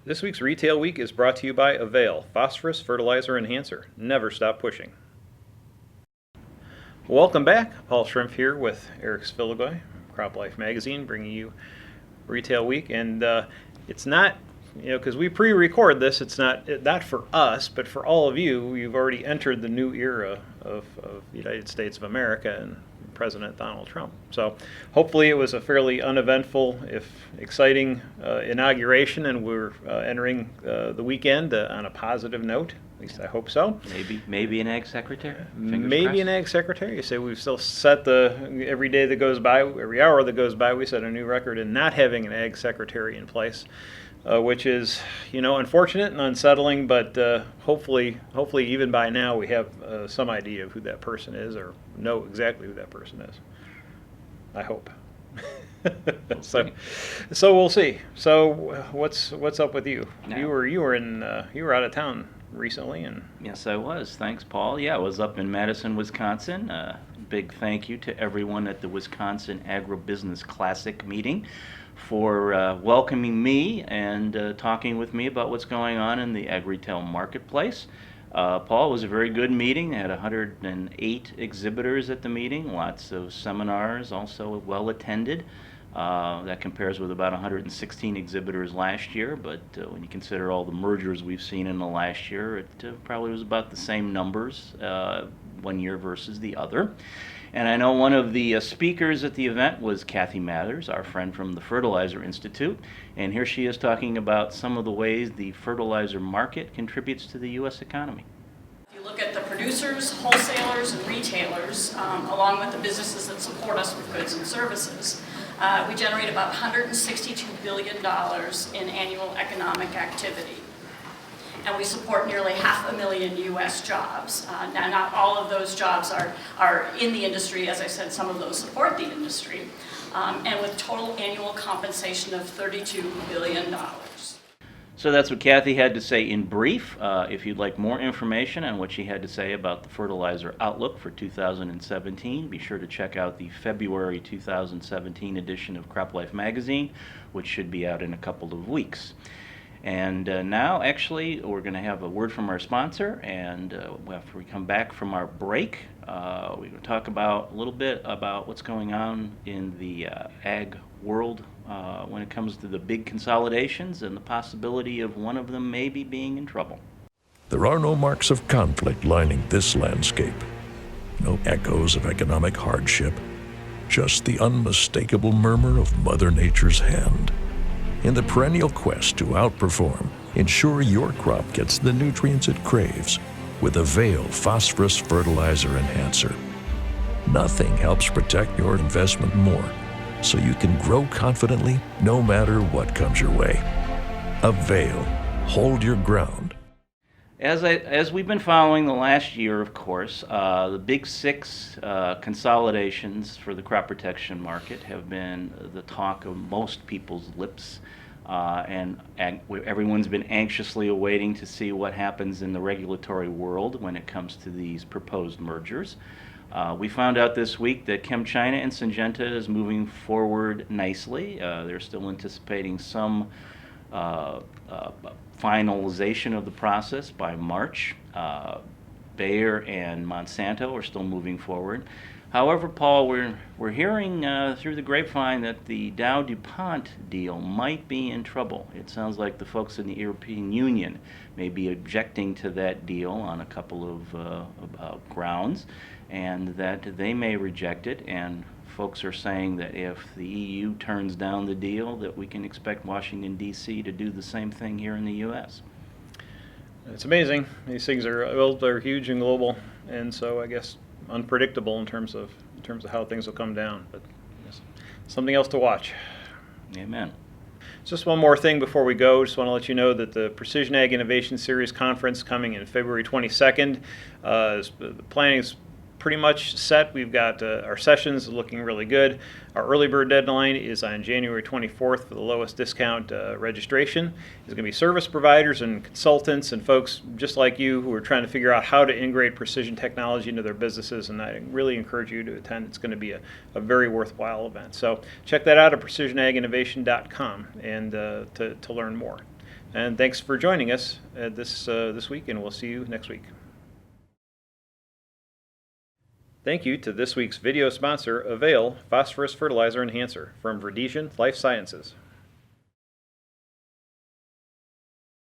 This week's Retail Week is brought to you by Avail, Phosphorus Fertilizer Enhancer. Never stop pushing. Welcome back. Paul Schrimpf here with Eric Sfiligoj, Crop Life Magazine, bringing you Retail Week. And it's not, because we pre-record this, it's not for us, but for all of you. You've already entered the new era of the United States of America and President Donald Trump. So hopefully it was a fairly uneventful, if exciting inauguration, and we're entering the weekend on a positive note. At least I hope so. Maybe an ag secretary. Maybe an ag secretary. You say we've still set every day that goes by, every hour that goes by, we set a new record in not having an ag secretary in place. Which is, unfortunate and unsettling, but hopefully even by now we have some idea of who that person is, or know exactly who that person is. I hope. So we'll see. So what's up with you? No. You were out of town recently, and Yes, I was. Thanks, Paul. Yeah, I was up in Madison, Wisconsin. Big thank you to everyone at the Wisconsin Agribusiness Classic meeting for welcoming me and talking with me about what's going on in the ag retail marketplace. Paul, it was a very good meeting. They had 108 exhibitors at the meeting, lots of seminars, also well attended. That compares with about 116 exhibitors last year, but when you consider all the mergers we've seen in the last year, it probably was about the same numbers one year versus the other. And I know one of the speakers at the event was Kathy Mathers, our friend from the Fertilizer Institute, and here she is talking about some of the ways the fertilizer market contributes to the U.S. economy. If you look at the producers, wholesalers, and retailers, along with the businesses that support us with goods and services, we generate about $162 billion in annual economic activity. And we support nearly 500,000 U.S. jobs. Now, not all of those jobs are in the industry. As I said, some of those support the industry. And with total annual compensation of $32 billion. So that's what Kathy had to say in brief. If you'd like more information on what she had to say about the fertilizer outlook for 2017, be sure to check out the February 2017 edition of Crop Life Magazine, which should be out in a couple of weeks. And now, actually, we're going to have a word from our sponsor, and after we come back from our break, we're going to talk a little bit about what's going on in the ag world when it comes to the big consolidations and the possibility of one of them maybe being in trouble. There are no marks of conflict lining this landscape, no echoes of economic hardship, just the unmistakable murmur of Mother Nature's hand. In the perennial quest to outperform, ensure your crop gets the nutrients it craves with Avail Phosphorus Fertilizer Enhancer. Nothing helps protect your investment more, so you can grow confidently no matter what comes your way. Avail. Hold your ground. As we've been following the last year, of course, the big six consolidations for the crop protection market have been the talk of most people's lips, and everyone's been anxiously awaiting to see what happens in the regulatory world when it comes to these proposed mergers. We found out this week that ChemChina and Syngenta is moving forward nicely. They're still anticipating some finalization of the process by March. Bayer and Monsanto are still moving forward. However, Paul, we're hearing through the grapevine that the Dow-DuPont deal might be in trouble. It sounds like the folks in the European Union may be objecting to that deal on a couple of grounds, and that they may reject it, and folks are saying that if the EU turns down the deal, that we can expect Washington, D.C. to do the same thing here in the U.S. it's amazing. These things they're huge and global, and so I guess unpredictable in terms of how things will come down. But yes, something else to watch. Amen. Just one more thing before we go. Just want to let you know that the Precision Ag Innovation Series conference coming in February 22nd. The planning is pretty much set. We've got our sessions looking really good. Our early bird deadline is on January 24th for the lowest discount registration. It's going to be service providers and consultants and folks just like you who are trying to figure out how to integrate precision technology into their businesses, and I really encourage you to attend. It's going to be a very worthwhile event. So check that out at precisionaginnovation.com and to learn more. And thanks for joining us this week, and we'll see you next week. Thank you to this week's video sponsor, Avail Phosphorus Fertilizer Enhancer from Verdesian Life Sciences.